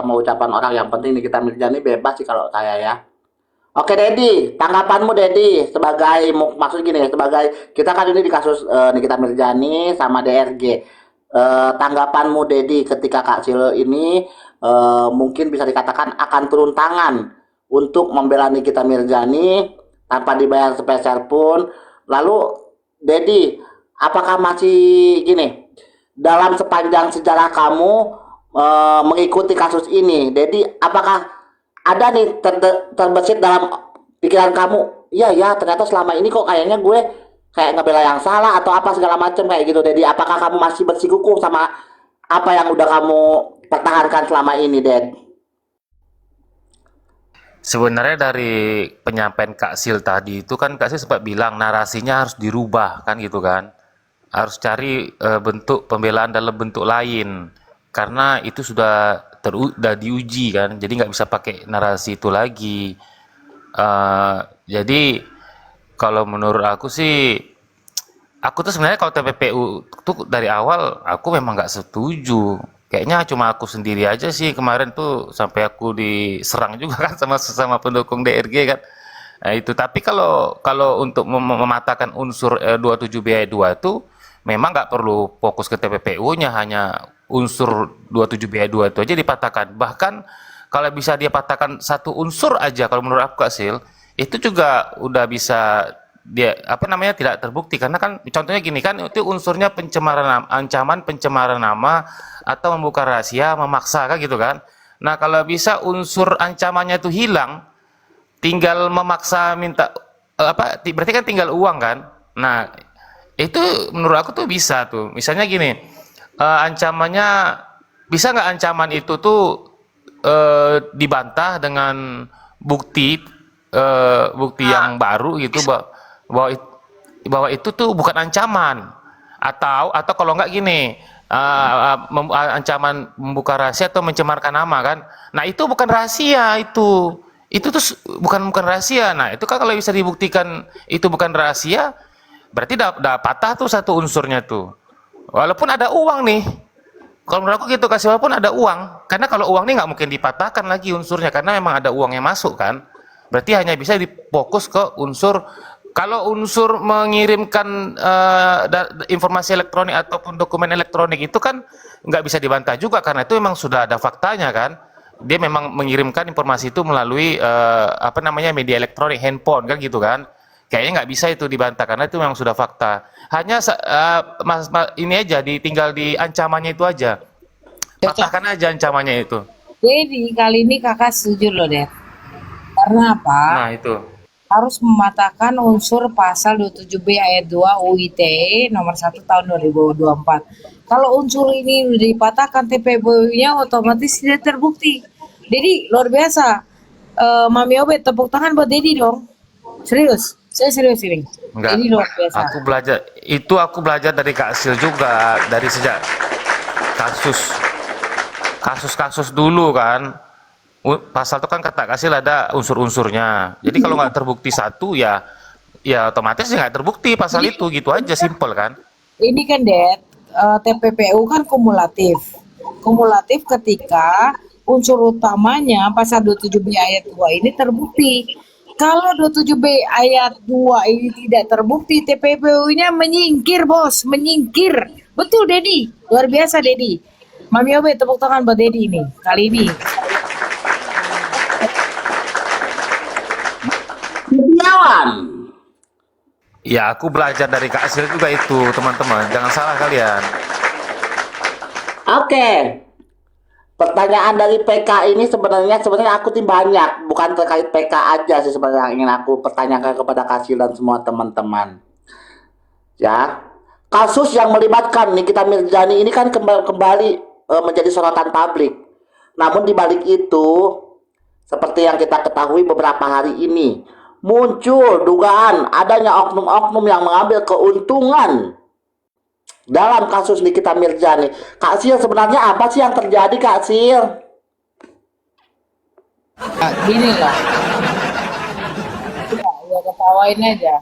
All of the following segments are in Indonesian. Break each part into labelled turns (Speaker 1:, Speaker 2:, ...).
Speaker 1: sama ucapan orang, yang penting Nikita Mirzani bebas sih kalau saya ya. Oke Dedi, tanggapanmu Dedi sebagai maksud gini, sebagai kita kan ini di kasus Nikita Mirzani sama DRG. Tanggapanmu Dedi ketika Kak Sil ini mungkin bisa dikatakan akan turun tangan untuk membela Nikita Mirzani tanpa dibayar sepeser pun. Lalu Dedi, apakah masih gini, dalam sepanjang sejarah kamu mengikuti kasus ini, Dedi, apakah ada nih terbesit dalam pikiran kamu, iya ya ternyata selama ini kok kayaknya gue kayak ngebela yang salah atau apa segala macam kayak gitu, Dedi? Apakah kamu masih bersikukuh sama apa yang udah kamu pertahankan selama ini, Ded?
Speaker 2: Sebenarnya dari penyampaian Kak Sil tadi itu kan Kak Sil sempat bilang narasinya harus dirubah kan gitu kan. Harus cari bentuk pembelaan dalam bentuk lain. Karena itu sudah diuji kan. Jadi nggak bisa pakai narasi itu lagi. Jadi kalau menurut aku sih, aku tuh sebenarnya kalau TPPU tuh dari awal aku memang nggak setuju. Kayaknya cuma aku sendiri aja sih kemarin tuh sampai aku diserang juga kan sama sesama pendukung DRG kan. Nah, itu tapi kalau kalau untuk mematahkan unsur 27 b 2 itu memang nggak perlu fokus ke TPPU-nya, hanya unsur 27 b 2 itu aja dipatahkan. Bahkan kalau bisa dia patahkan satu unsur aja, kalau menurut aku Kak Sil, itu juga udah bisa dia apa namanya tidak terbukti, karena kan contohnya gini kan, itu unsurnya pencemaran ancaman pencemaran nama atau membuka rahasia memaksa kan gitu kan. Nah kalau bisa unsur ancamannya itu hilang, tinggal memaksa minta berarti kan tinggal uang kan. Nah itu menurut aku tuh bisa tuh, misalnya gini, ancamannya bisa nggak ancaman itu tuh dibantah dengan bukti, bukti yang baru gitu, bahwa itu tuh bukan ancaman, atau kalau nggak gini, ancaman membuka rahasia atau mencemarkan nama kan. Nah itu bukan rahasia, itu tuh bukan rahasia. Nah itu kan kalau bisa dibuktikan itu bukan rahasia, berarti udah patah tuh satu unsurnya tuh, walaupun ada uang nih. Kalau menurut aku gitu, kasih walaupun ada uang, karena kalau uang ini nggak mungkin dipatahkan lagi unsurnya karena memang ada uang yang masuk kan. Berarti hanya bisa difokus ke unsur. Kalau unsur mengirimkan informasi elektronik ataupun dokumen elektronik itu kan nggak bisa dibantah juga, karena itu memang sudah ada faktanya kan. Dia memang mengirimkan informasi itu melalui apa namanya media elektronik, handphone kan gitu kan. Kayaknya nggak bisa itu dibantah karena itu memang sudah fakta. Hanya ini aja, tinggal di ancamannya itu aja.
Speaker 3: Cocok.
Speaker 2: Patahkan aja ancamannya itu.
Speaker 3: Jadi kali ini kakak setuju loh deh. Karena apa?
Speaker 2: Nah itu.
Speaker 3: Harus mematahkan unsur pasal 27B ayat 2 UITE nomor 1 tahun 2024. Kalau unsur ini udah dipatahkan, TPPU-nya otomatis tidak terbukti. Jadi luar biasa. Mami Obet, tepuk tangan buat Dedi dong. Serius, saya serius ini.
Speaker 2: Enggak.
Speaker 3: Ini luar biasa.
Speaker 2: Aku belajar dari Kak Sil juga, dari sejak kasus dulu kan. Pasal itu kan kata Kasil ada unsur-unsurnya. Jadi kalau nggak terbukti satu ya otomatis nggak terbukti pasal
Speaker 3: Jadi,
Speaker 2: itu, gitu aja, simple kan.
Speaker 3: ini kan Det, TPPU kan kumulatif. Kumulatif ketika unsur utamanya pasal 27B ayat 2 ini terbukti. Kalau 27B ayat 2 ini tidak terbukti, TPPU-nya menyingkir, Bos, menyingkir. Betul, Dedi. Luar biasa, Dedi. Mami Obe, tepuk tangan buat Dedi ini. Kali ini.
Speaker 1: Setiawan.
Speaker 2: Ya aku belajar dari Kak Sil juga itu, teman-teman. Jangan salah kalian.
Speaker 1: Oke. Pertanyaan dari PK ini sebenarnya aku tim banyak, bukan terkait PK aja sih sebenarnya yang ingin aku pertanyakan kepada Kasil dan semua teman-teman. Ya, kasus yang melibatkan Nikita Mirzani ini kan kembali menjadi sorotan publik. Namun di balik itu, seperti yang kita ketahui beberapa hari ini, muncul dugaan adanya oknum-oknum yang mengambil keuntungan dalam kasus Nikita Mirzani. Kak Sil, sebenarnya apa sih yang terjadi, Kak Sil?
Speaker 3: Gini lah. Ya ketawain aja.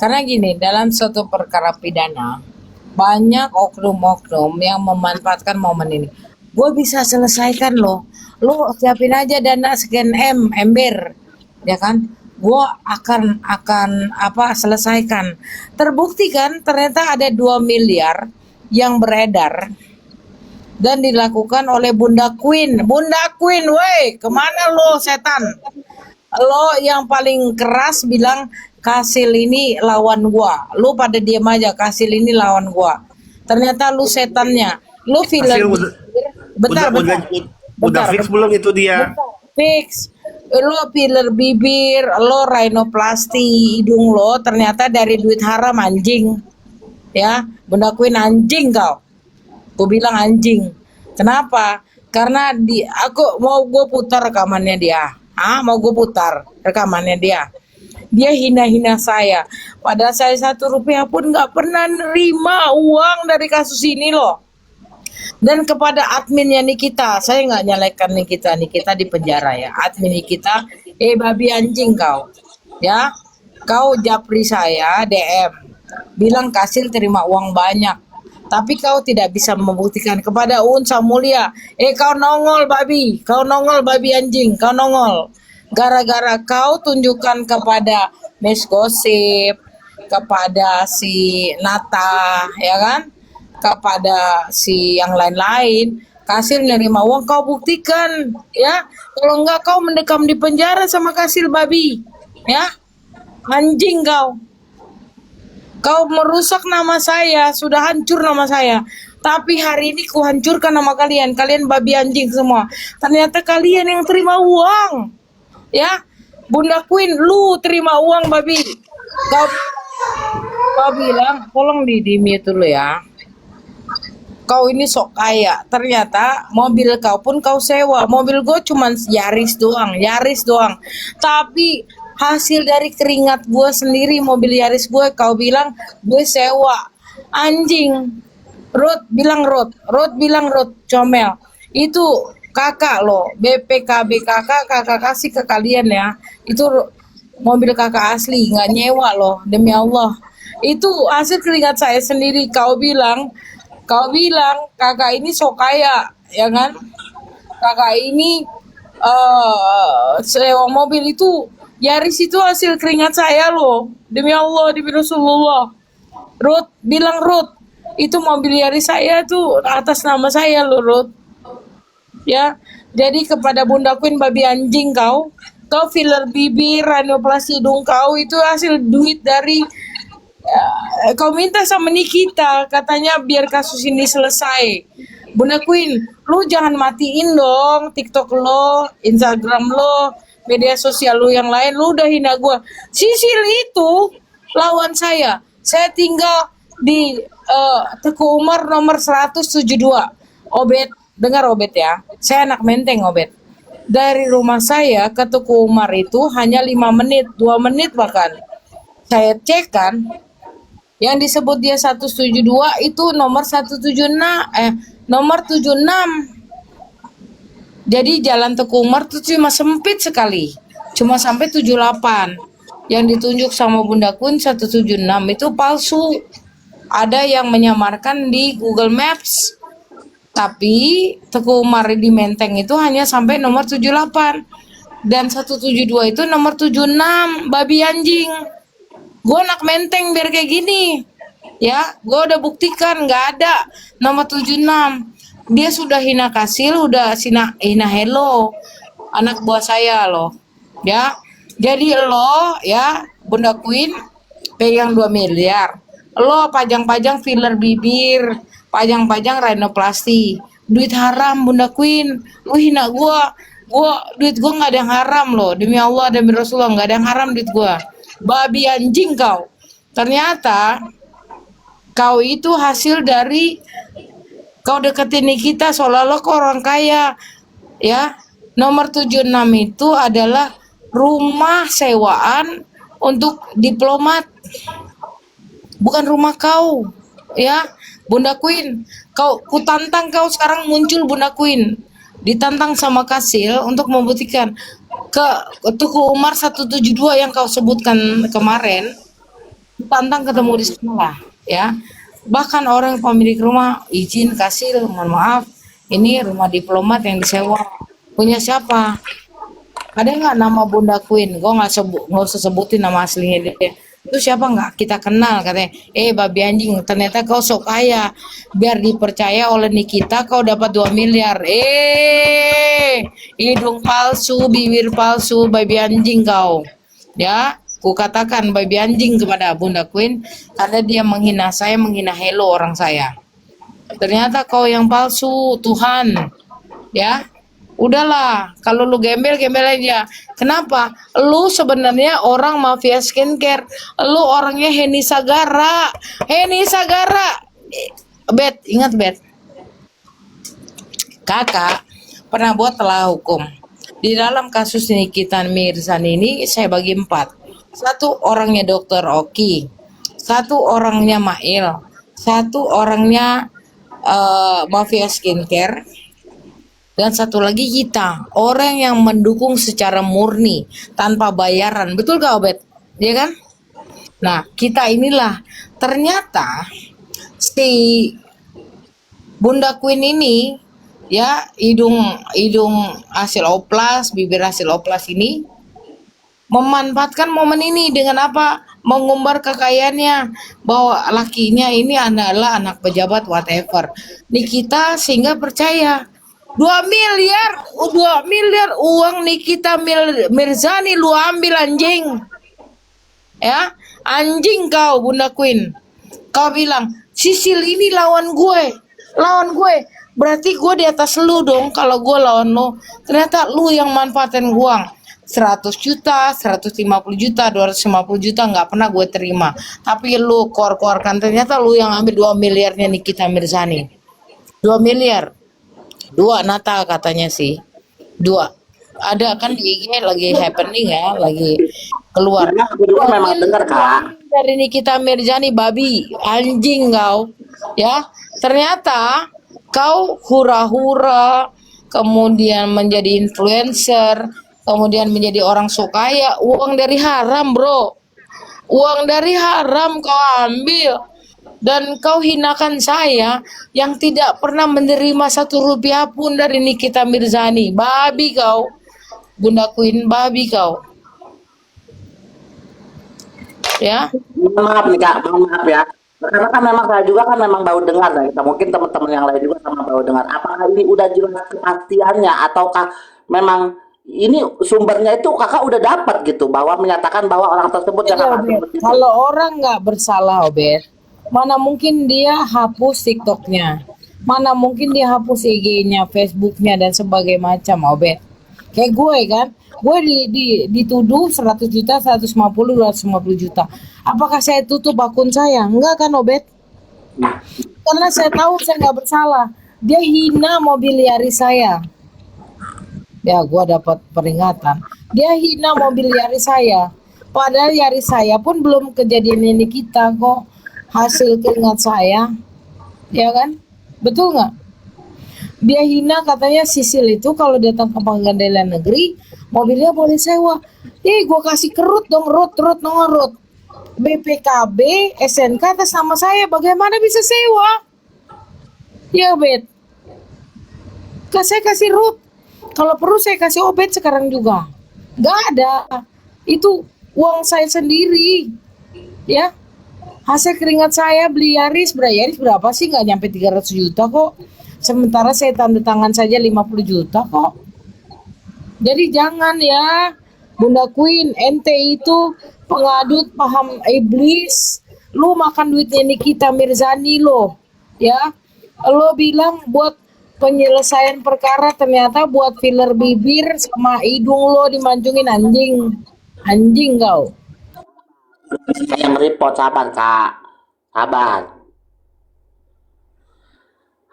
Speaker 3: Karena gini, dalam suatu perkara pidana, banyak oknum-oknum yang memanfaatkan momen ini. gue bisa selesaikan loh. Lu siapin aja dana sekian ember, ya kan? Gue akan apa selesaikan. Terbukti kan ternyata ada 2 miliar yang beredar dan dilakukan oleh Bunda Queen. Bunda Queen, woi, kemana lo setan? Lo yang paling keras bilang Kasil ini lawan gua. Lu pada diam aja, Kasil ini lawan gua. Ternyata lu setannya. Lu
Speaker 4: Hasil
Speaker 3: filler
Speaker 4: udah
Speaker 3: bentar,
Speaker 4: udah
Speaker 3: bentar.
Speaker 4: udah, udah
Speaker 3: Bentar,
Speaker 4: fix
Speaker 3: bentar.
Speaker 4: belum itu dia?
Speaker 3: Bentar. Fix. Lo filler bibir, lo rhinoplasty hidung lo ternyata dari duit haram anjing. Ya, Bunda Queen anjing kau. Gue bilang anjing. Kenapa? Karena aku mau gue putar rekamannya dia. Mau gue putar rekamannya dia. Dia hina-hina saya. Padahal saya 1 rupiah pun nggak pernah nerima uang dari kasus ini loh. Dan kepada adminnya Nikita, saya nggak nyalakan Nikita di penjara ya. Admin Nikita, babi anjing kau, ya, kau japri saya DM, bilang Kasil terima uang banyak, tapi kau tidak bisa membuktikan kepada Unsa Mulia. Kau nongol babi anjing, kau nongol. Gara-gara kau tunjukkan kepada Mes Gosip, kepada si Nata, ya kan? Kepada si yang lain-lain, Kasil nerima uang, kau buktikan, ya. Kalau enggak kau mendekam di penjara sama Kasil babi, ya. Anjing kau. Kau merusak nama saya, sudah hancur nama saya. Tapi hari ini ku hancurkan nama kalian. Kalian babi anjing semua. Ternyata kalian yang terima uang. Ya. Bunda Queen, lu terima uang babi. Kau bilang, tolong di mute dulu ya. Kau ini sok kaya. Ternyata mobil kau pun kau sewa. Mobil gue cuma Yaris doang. Tapi hasil dari keringat gue sendiri mobil Yaris gue kau bilang gue sewa. Anjing. Ruth bilang comel. Itu kakak loh, BPKB kakak kasih ke kalian ya. Itu mobil kakak asli, nggak nyewa loh, demi Allah. Itu hasil keringat saya sendiri. Kau bilang kakak ini sok kaya, ya kan? Kakak ini sewa mobil itu Yaris itu hasil keringat saya loh, demi Allah, demi Rasulullah. Ruth, itu mobil Yaris saya tuh atas nama saya loh, Ruth. Ya, jadi kepada Bunda Queen babi anjing kau filler bibir, rhinoplasty hidung kau itu hasil duit dari kau minta sama Nikita, katanya biar kasus ini selesai. Bunda Queen, lu jangan matiin dong TikTok lo, Instagram lo, media sosial lu yang lain. Lu udah hina gue. Sisil itu lawan saya. Saya tinggal di Teguh Umar nomor 172. Obet, dengar Obet ya. Saya anak Menteng Obet. Dari rumah saya ke Teguh Umar itu hanya 5 menit, 2 menit bahkan. Saya cek kan, yang disebut dia 172 itu nomor 76. Jadi jalan Teguh Umar itu cuma sempit sekali. Cuma sampai 78. Yang ditunjuk sama Bunda Queen 176 itu palsu. Ada yang menyamarkan di Google Maps. Tapi Teguh Umar di Menteng itu hanya sampai nomor 78. Dan 172 itu nomor 76. Babi anjing. Gue anak Menteng biar kayak gini. Ya, gue udah buktikan nggak ada nomor 76. Dia sudah hina Kasil, udah hina Hello, anak buah saya loh. Ya, jadi lo ya Bunda Queen pegang 2 miliar. Lo pajang-pajang filler bibir, pajang-pajang rhinoplasty. Duit haram Bunda Queen. Lo hina gua duit gua nggak ada yang haram loh. Demi Allah, demi Rasulullah nggak ada yang haram duit gua. Babi anjing kau. Ternyata kau itu hasil dari kau deketin Nikita seolah-olah kau orang kaya. Ya, nomor 76 itu adalah rumah sewaan untuk diplomat. Bukan rumah kau. Ya, Bunda Queen. Kutantang kau sekarang muncul Bunda Queen. Ditantang sama Kasil untuk membuktikan ke Teguh Umar 172 yang kau sebutkan kemarin. Tantang ketemu di sana lah, ya. Bahkan orang pemilik rumah izin Kasil, mohon maaf, Ini rumah diplomat yang disewa. Punya siapa? Ada nggak nama Bunda Queen? Gue nggak usah sebutin nama aslinya dia. Itu siapa nggak kita kenal katanya. Babi anjing, ternyata kau sok kaya. Biar dipercaya oleh Nikita kau dapat 2 miliar. Hidung palsu, bibir palsu, babi anjing kau. Ya, ku katakan babi anjing kepada Bunda Queen karena dia menghina saya, menghina Hello orang saya. Ternyata kau yang palsu, Tuhan. Ya, udahlah, kalau lu gembel, gembel aja. Kenapa? Lu sebenarnya orang mafia skincare. Lu orangnya Heni Sagara. Heni Sagara. Bet, ingat Bet. Kakak pernah buat telah hukum. Di dalam kasus Nikita Mirzani ini saya bagi 4. Satu orangnya Dokter Oki. Satu orangnya Mail. Satu orangnya mafia skincare. Dan satu lagi kita, orang yang mendukung secara murni, tanpa bayaran. Betul gak Obet? Iya kan? Nah, kita inilah. Ternyata si Bunda Queen ini, ya, hidung hasil oplas, bibir hasil oplas ini, memanfaatkan momen ini dengan apa? Mengumbar kekayaannya bahwa lakinya ini adalah anak pejabat whatever. Nikita sehingga percaya 2 miliar uang Nikita Mirzani lu ambil anjing. Ya, anjing kau Bunda Queen. Kau bilang, Sisil ini lawan gue. Berarti gue di atas lu dong kalau gue lawan lu. Ternyata lu yang manfaatin uang. 100 juta, 150 juta, 250 juta nggak pernah gue terima. Tapi lu kor-korkan, ternyata lu yang ambil 2 miliarnya Nikita Mirzani. 2 miliar. 2 Nata katanya sih. 2. Ada kan di IG lagi happening ya, lagi keluar.
Speaker 1: Aku juga memang dengar Kak.
Speaker 3: Dari Nikita Mirzani babi, anjing kau. Ya, ternyata kau hura-hura, kemudian menjadi influencer, kemudian menjadi orang sok kaya, uang dari haram, bro. Uang dari haram kau ambil. Dan kau hinakan saya yang tidak pernah menerima 1 rupiah pun dari Nikita Mirzani. Babi kau. Bunda Queen, babi kau. Ya.
Speaker 1: Mohon maaf nih Kak, mohon maaf ya. Karena kan memang saya juga kan memang baru dengar nah, kita mungkin teman-teman yang lain juga sama baru dengar. Apakah ini udah jelas kepastiannya ataukah memang ini sumbernya itu kakak udah dapat gitu bahwa menyatakan bahwa orang tersebut yang kakak sebut itu.
Speaker 3: Kalau orang nggak bersalah, Obet, mana mungkin dia hapus TikToknya, mana mungkin dia hapus IG-nya, Facebooknya dan sebagainya macam, Obet. Kayak gue kan, gue dituduh 100 juta, 150, 250 juta. Apakah saya tutup akun saya? Enggak kan, Obet? Karena saya tahu saya nggak bersalah. Dia hina mobiliari saya. Ya, gue dapat peringatan. Dia hina mobiliari saya. Padahal Yaris saya pun belum kejadian ini kita kok. Hasil keringat saya, ya kan? Betul nggak? Dia hina katanya Sisil itu kalau datang ke pengadilan negeri, mobilnya boleh sewa. Gue kasih kerut dong, rut. BPKB, SNK atas nama saya, bagaimana bisa sewa? Ya, Bet. Saya kasih rut. Kalau perlu saya kasih Obet sekarang juga. Nggak ada. Itu uang saya sendiri. Ya. Hasil keringat saya beli Yaris berapa sih? Nggak nyampe 300 juta kok. Sementara saya tanda tangan saja 50 juta kok. Jadi jangan ya, Bunda Queen, ente itu pengadut paham iblis. Lu makan duitnya Nikita Mirzani lo. Ya. Lo bilang buat penyelesaian perkara, ternyata buat filler bibir sama hidung lo dimancungin, anjing. Anjing kau.
Speaker 1: Saya mereport, sabar Kak, sabar.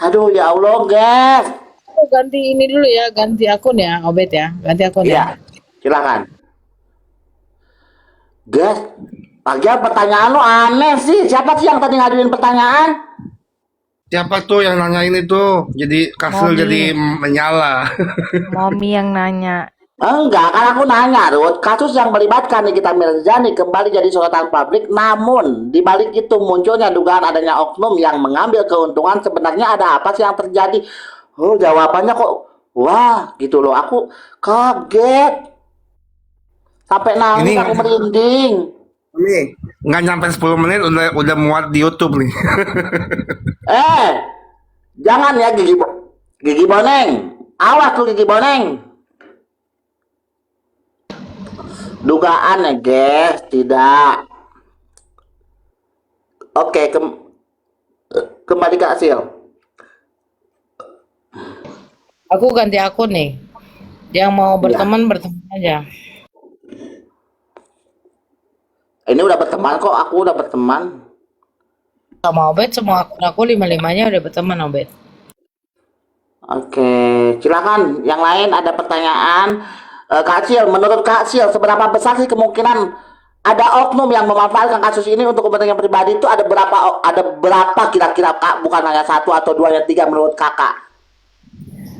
Speaker 1: Aduh ya Allah guys.
Speaker 3: Ganti ini dulu ya, ganti akun ya, Obet ya, ganti akun
Speaker 1: Iya,
Speaker 3: ya.
Speaker 1: silakan. Guys, lagian pertanyaan lo aneh sih. Siapa sih yang tadi ngajuin pertanyaan?
Speaker 4: Siapa tuh yang nanyain itu? Jadi kasur
Speaker 5: Momi.
Speaker 4: jadi menyala.
Speaker 5: Momi yang nanya.
Speaker 1: Enggak, kan aku nanya, Ruth. Kasus yang melibatkan Nikita Mirzani kembali jadi sorotan publik, namun di balik itu munculnya dugaan adanya oknum yang mengambil keuntungan. Sebenarnya ada apa sih yang terjadi? Oh, jawabannya kok wah gitu loh. Aku kaget. Sampai
Speaker 4: Ini
Speaker 1: nangis aku merinding.
Speaker 4: nih nggak nyampe 10 menit udah muat di YouTube nih.
Speaker 1: Eh, jangan ya Gigi Boneng. Awas tuh Gigi Boneng. Dugaan ya, guys, tidak. Oke, kembali ke hasil.
Speaker 3: Aku ganti akun nih. Yang mau
Speaker 1: Ya,
Speaker 3: berteman berteman aja.
Speaker 1: ini udah berteman kok. Aku udah berteman.
Speaker 3: Sama Obet semua akun aku 5-5-nya udah berteman Obet.
Speaker 1: Oke, silakan. Yang lain ada pertanyaan. Kak Sil, menurut Kak Sil, seberapa besar sih kemungkinan ada oknum yang memanfaatkan kasus ini untuk kepentingan pribadi itu ada berapa kira-kira Kak? Bukan hanya satu atau dua, yang tiga menurut Kakak.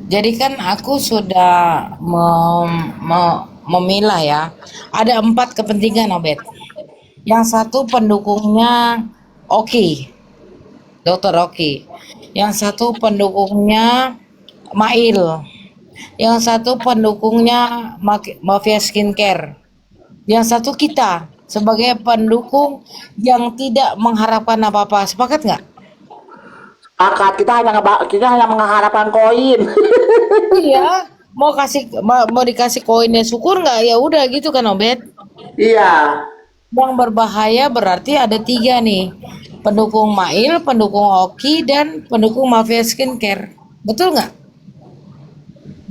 Speaker 3: Jadi kan aku sudah memilah ya. Ada 4 kepentingan Obet. Yang satu pendukungnya Oki, Dokter Oki. Yang satu pendukungnya Mail. Yang satu pendukungnya Mafia Skincare. Yang satu kita sebagai pendukung yang tidak mengharapkan apa-apa. Sepakat nggak?
Speaker 1: Kakak kita hanya mengharapkan koin.
Speaker 3: Iya. Mau dikasih koinnya syukur nggak? Ya udah gitu kan Obet.
Speaker 1: Iya.
Speaker 3: Yang berbahaya berarti ada 3 nih. Pendukung Mail, pendukung Oki, dan pendukung Mafia Skincare. Betul nggak?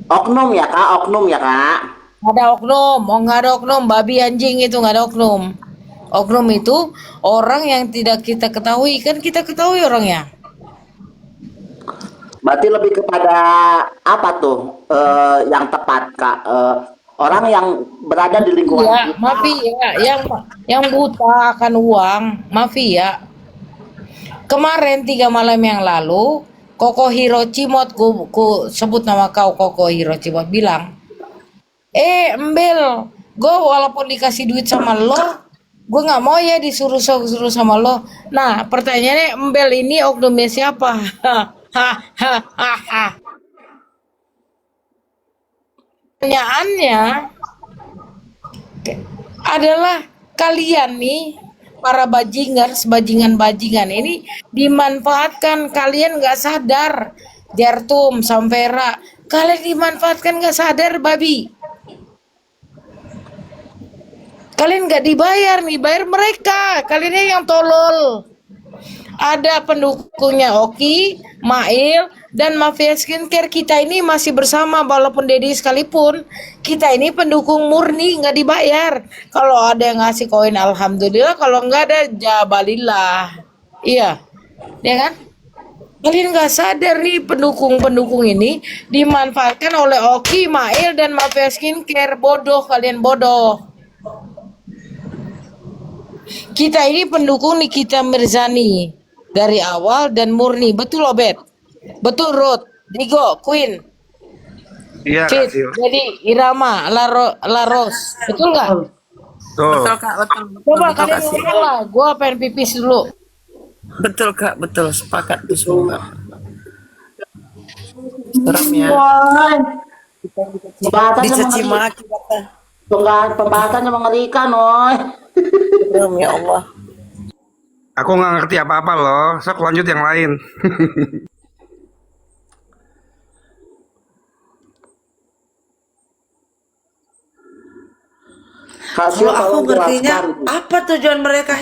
Speaker 1: Oknum ya Kak, oknum ya Kak.
Speaker 3: Ada oknum, oh nggak ada oknum, babi anjing itu nggak ada oknum. Oknum itu orang yang tidak kita ketahui, kan kita ketahui orangnya.
Speaker 1: Berarti lebih kepada apa tuh yang tepat Kak? Orang yang berada di lingkungan
Speaker 3: Iya,
Speaker 1: kita.
Speaker 3: mafia yang buta akan uang, mafia. Kemarin 3 malam yang lalu, Koko Hirocimot, ku sebut nama kau Koko Hirocimot bilang, Embel, gue walaupun dikasih duit sama lo, gue nggak mau ya disuruh sama lo. Nah, pertanyaannya Embel ini oknumnya siapa? Hahaha. Pertanyaannya adalah kalian nih para bajingan ini dimanfaatkan, kalian nggak sadar. Jartum, Sampera, kalian dimanfaatkan nggak sadar babi. Kalian nggak dibayar nih, bayar mereka. Kalian yang tolol. Ada pendukungnya Oki, Mail, dan Mafia Skincare. Kita ini masih bersama walaupun Dedi sekalipun. Kita ini pendukung murni, nggak dibayar. Kalau ada yang ngasih koin alhamdulillah, kalau nggak ada jabalillah. Iya, ya kan? Kalian nggak sadar nih pendukung-pendukung ini dimanfaatkan oleh Oki, Mail, dan Mafia Skincare. Bodoh, kalian bodoh. Kita ini pendukung Nikita Mirzani dari awal dan murni. Betul Obet? Betul Ruth, Digo, Queen,
Speaker 4: Iya
Speaker 3: Fit,
Speaker 4: kasih.
Speaker 3: jadi Irama, Laros. Betul nggak?
Speaker 4: Tuh.
Speaker 6: Betul Kak, betul,
Speaker 3: Coba
Speaker 6: betul
Speaker 3: kalian
Speaker 6: Kak Sil.
Speaker 3: ngomong lah. Gua pengen pipis dulu.
Speaker 6: Betul Kak, betul, sepakat tuh semua Kak. Serem ya,
Speaker 1: Pembahasannya
Speaker 6: dicaci
Speaker 1: mengerikan.
Speaker 6: maki Kak.
Speaker 1: Pembahasannya mengerikan, oi.
Speaker 6: Serem ya Allah.
Speaker 4: Aku nggak ngerti apa-apa loh. Sok lanjut yang lain.
Speaker 1: Kak Sil,
Speaker 7: Kalau aku
Speaker 1: tolong
Speaker 7: ngertinya
Speaker 1: jelaskan.
Speaker 7: apa tujuan mereka